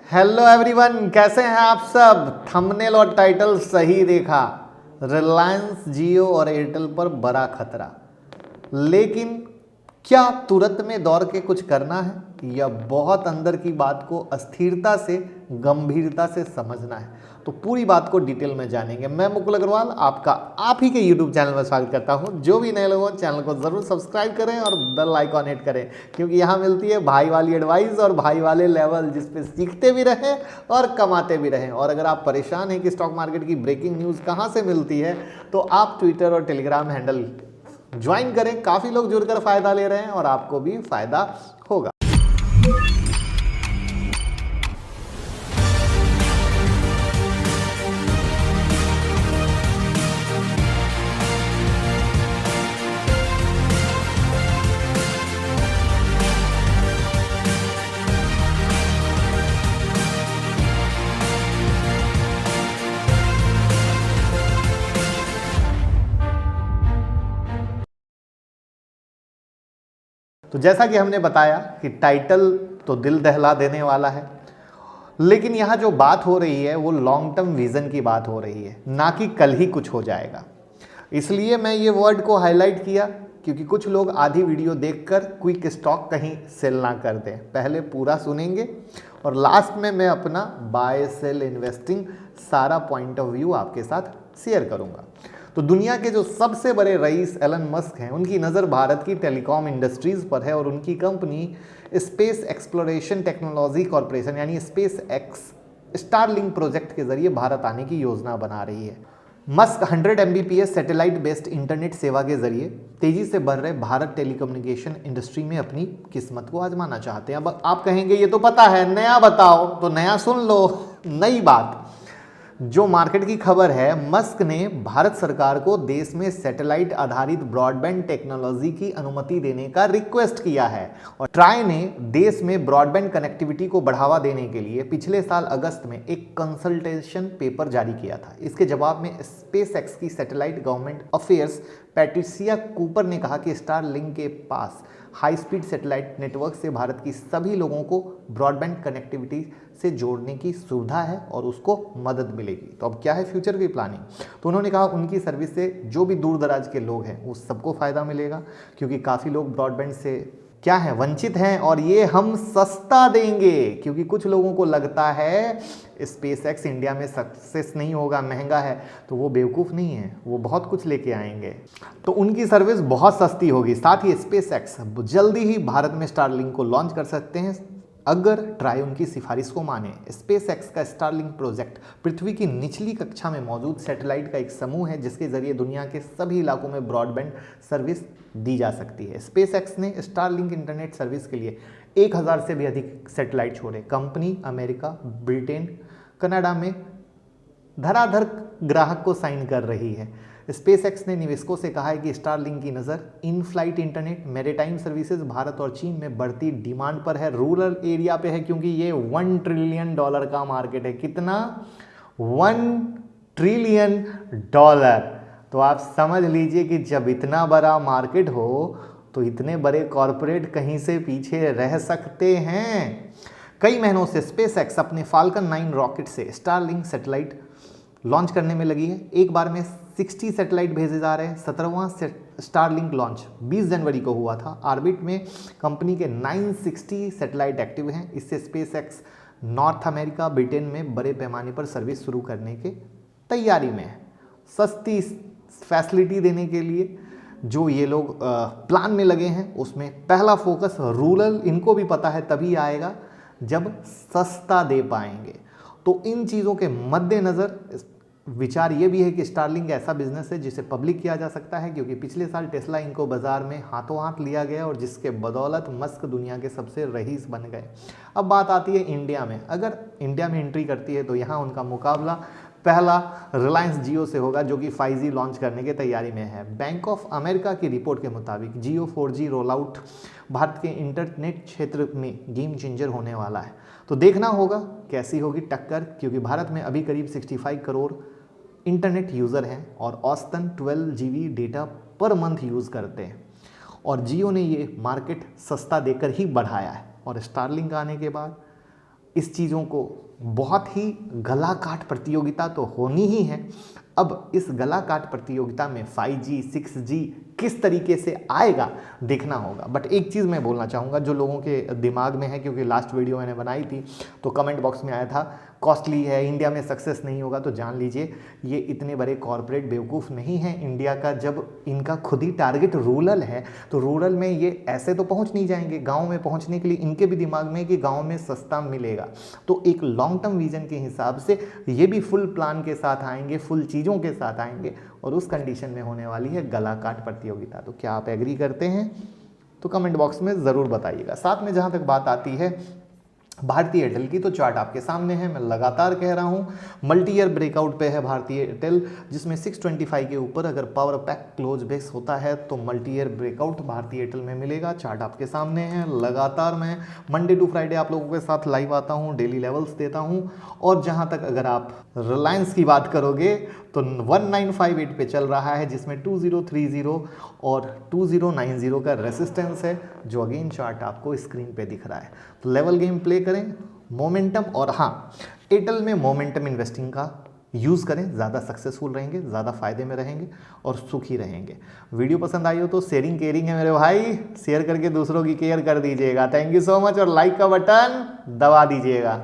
Hello everyone, कैसे हैं आप सब। थंबनेल और टाइटल सही देखा। रिलायंस, जियो और एयरटेल पर बड़ा खतरा। लेकिन क्या तुरंत में दौड़ के कुछ करना है या बहुत अंदर की बात को अस्थिरता से, गंभीरता से समझना है। तो पूरी बात को डिटेल में जानेंगे। मैं मुकुल अग्रवाल आपका आप ही के यूट्यूब चैनल में स्वागत करता हूं। जो भी नए लोग हो चैनल को ज़रूर सब्सक्राइब करें और बेल आइकॉन हिट करें, क्योंकि यहाँ मिलती है भाई वाली एडवाइस और भाई वाले लेवल, जिस पे सीखते भी रहें और कमाते भी रहें। और अगर आप परेशान हैं कि स्टॉक मार्केट की ब्रेकिंग न्यूज़ कहाँ से मिलती है, तो आप ट्विटर और टेलीग्राम हैंडल ज्वाइन करें। काफ़ी लोग जुड़कर फ़ायदा ले रहे हैं और आपको भी फ़ायदा होगा। तो जैसा कि हमने बताया कि टाइटल तो दिल दहला देने वाला है, लेकिन यहाँ जो बात हो रही है वो लॉन्ग टर्म विजन की बात हो रही है, ना कि कल ही कुछ हो जाएगा। इसलिए मैं ये वर्ड को हाईलाइट किया, क्योंकि कुछ लोग आधी वीडियो देखकर क्विक स्टॉक कहीं सेल ना कर दें। पहले पूरा सुनेंगे और लास्ट में मैं अपना बाय सेल इन्वेस्टिंग सारा पॉइंट ऑफ व्यू आपके साथ शेयर करूंगा। तो दुनिया के जो सबसे बड़े रईस एलन मस्क हैं, उनकी नज़र भारत की टेलीकॉम इंडस्ट्रीज़ पर है और उनकी company space exploration technology corporation यानी स्पेस एक्स स्टारलिंक प्रोजेक्ट के जरिए भारत आने की योजना बना रही है। Musk 100 Mbps satellite based internet सेवा के जरिए तेजी से बढ़ रहे भारत टेलीकम्युनिकेशन इंडस्ट्री में अपनी किस्मत को आजमाना चाहते हैं। अब आप कहेंगे ये तो पता है, नया बताओ। तो नया सुन लो। नई बात जो मार्केट की खबर है, मस्क ने भारत सरकार को देश में सैटेलाइट आधारित ब्रॉडबैंड टेक्नोलॉजी की अनुमति देने का रिक्वेस्ट किया है। और ट्राई ने देश में ब्रॉडबैंड कनेक्टिविटी को बढ़ावा देने के लिए पिछले साल अगस्त में एक कंसल्टेशन पेपर जारी किया था। इसके जवाब में स्पेस एक्स की satellite government affairs Patricia Cooper ने कहा कि स्टारलिंक के पास हाई स्पीड सैटेलाइट नेटवर्क से भारत की सभी लोगों को ब्रॉडबैंड कनेक्टिविटी से जोड़ने की सुविधा है और उसको मदद मिलेगी। तो अब क्या है फ्यूचर की प्लानिंग। तो उन्होंने कहा उनकी सर्विस से जो भी दूर दराज के लोग हैं उस सबको फ़ायदा मिलेगा, क्योंकि काफ़ी लोग ब्रॉडबैंड से क्या है वंचित हैं और ये हम सस्ता देंगे। क्योंकि कुछ लोगों को लगता है स्पेस एक्स इंडिया में सक्सेस नहीं होगा, महंगा है, तो वो बेवकूफ़ नहीं है, वो बहुत कुछ लेके आएंगे। तो उनकी सर्विस बहुत सस्ती होगी। साथ ही स्पेस एक्स जल्दी ही भारत में स्टारलिंक को लॉन्च कर सकते हैं अगर ट्राई उनकी सिफारिश को माने। स्पेस एक्स का स्टारलिंक प्रोजेक्ट पृथ्वी की निचली कक्षा में मौजूद सैटेलाइट का एक समूह है, जिसके जरिए दुनिया के सभी इलाकों में ब्रॉडबैंड सर्विस दी जा सकती है। स्पेस एक्स ने स्टारलिंक इंटरनेट सर्विस के लिए 1000 से भी अधिक सैटेलाइट छोड़े। कंपनी अमेरिका, ब्रिटेन, कनाडा में धराधर ग्राहक को साइन कर रही है। स्पेस एक्स ने निवेशकों से कहा है कि स्टारलिंक की नज़र in flight internet, maritime services Bharat और चीन में बढ़ती डिमांड पर है, रूरल एरिया पे है, क्योंकि ये $1 ट्रिलियन का मार्केट है। कितना? $1 ट्रिलियन। तो आप समझ लीजिए कि जब इतना बड़ा मार्केट हो तो इतने बड़े कॉरपोरेट कहीं से पीछे रह सकते हैं। कई महीनों से स्पेस एक्स अपने फाल्कन 9 रॉकेट से स्टारलिंक सैटेलाइट लॉन्च करने में लगी है। एक बार में 60 सैटेलाइट भेजे जा रहे हैं। 17वां स्टारलिंक लॉन्च 20 जनवरी को हुआ था। ऑर्बिट में कंपनी के 960 सैटेलाइट एक्टिव हैं। इससे space x north America, Britain में बड़े पैमाने पर सर्विस शुरू करने के तैयारी में है। सस्ती फैसिलिटी देने के लिए जो ये लोग प्लान में लगे हैं, उसमें पहला फोकस रूरल, इनको भी पता है, तभी आएगा जब सस्ता दे पाएंगे। तो इन चीज़ों के मद्देनज़र विचार ये भी है कि स्टारलिंक ऐसा बिजनेस है जिसे पब्लिक किया जा सकता है, क्योंकि पिछले साल टेस्ला इनको बाजार में हाथों हाथ लिया गया और जिसके बदौलत मस्क दुनिया के सबसे रईस बन गए। अब बात आती है इंडिया में। अगर इंडिया में एंट्री करती है तो यहाँ उनका मुकाबला पहला रिलायंस जियो से होगा, जो कि 5G लॉन्च करने की तैयारी में है। बैंक ऑफ अमेरिका की रिपोर्ट के मुताबिक जियो 4G रोल आउट भारत के इंटरनेट क्षेत्र में गेम चेंजर होने वाला है। तो देखना होगा कैसी होगी टक्कर, क्योंकि भारत में अभी करीब 65 करोड़ इंटरनेट यूज़र हैं और औसतन 12 GB data per month use करते हैं। और जियो ने ये मार्केट सस्ता देकर ही बढ़ाया है। और स्टारलिंक आने के बाद इस चीज़ों को बहुत ही गला काट प्रतियोगिता तो होनी ही है। अब इस गला काट प्रतियोगिता में 5G 6G किस तरीके से आएगा देखना होगा। बट एक चीज़ मैं बोलना चाहूँगा जो लोगों के दिमाग में है, क्योंकि लास्ट वीडियो मैंने बनाई थी तो कमेंट बॉक्स में आया था कॉस्टली है, इंडिया में सक्सेस नहीं होगा, तो जान लीजिए ये इतने बड़े कॉरपोरेट बेवकूफ़ नहीं हैं इंडिया का। जब इनका खुद ही टारगेट रूरल है तो रूरल में ये ऐसे तो पहुंच नहीं जाएंगे। गांव में पहुंचने के लिए इनके भी दिमाग में है कि गांव में सस्ता मिलेगा। तो एक लॉन्ग टर्म विजन के हिसाब से ये भी फुल प्लान के साथ आएंगे, फुल चीज़ों के साथ आएंगे, और उस कंडीशन में होने वाली है गला काट प्रतियोगिता। तो क्या आप एग्री करते हैं? तो कमेंट बॉक्स में ज़रूर बताइएगा। साथ में जहाँ तक बात आती है भारतीय एयरटेल की, तो चार्ट आपके सामने है, मैं लगातार कह रहा हूँ मल्टी ईयर ब्रेकआउट पे है भारतीय एयरटेल, जिसमें 625 के ऊपर अगर पावर पैक क्लोज बेस होता है तो मल्टी ईयर ब्रेकआउट भारतीय एयरटेल में मिलेगा। चार्ट आपके सामने है। लगातार मैं मंडे टू फ्राइडे आप लोगों के साथ लाइव आता हूँ, डेली लेवल्स देता हूँ। और जहाँ तक अगर आप रिलायंस की बात करोगे तो 1958 पे चल रहा है, जिसमें 2030 और 2090 का रेसिस्टेंस है, जो अगेन चार्ट आपको स्क्रीन पे दिख रहा है। तो लेवल गेम प्ले करें, मोमेंटम, और हाँ एयरटेल में मोमेंटम इन्वेस्टिंग का यूज़ करें, ज़्यादा सक्सेसफुल रहेंगे, ज़्यादा फायदे में रहेंगे और सुखी रहेंगे। वीडियो पसंद आई हो तो शेयरिंग केयरिंग है मेरे भाई, शेयर करके दूसरों की केयर कर दीजिएगा। थैंक यू सो मच, और लाइक का बटन दबा दीजिएगा।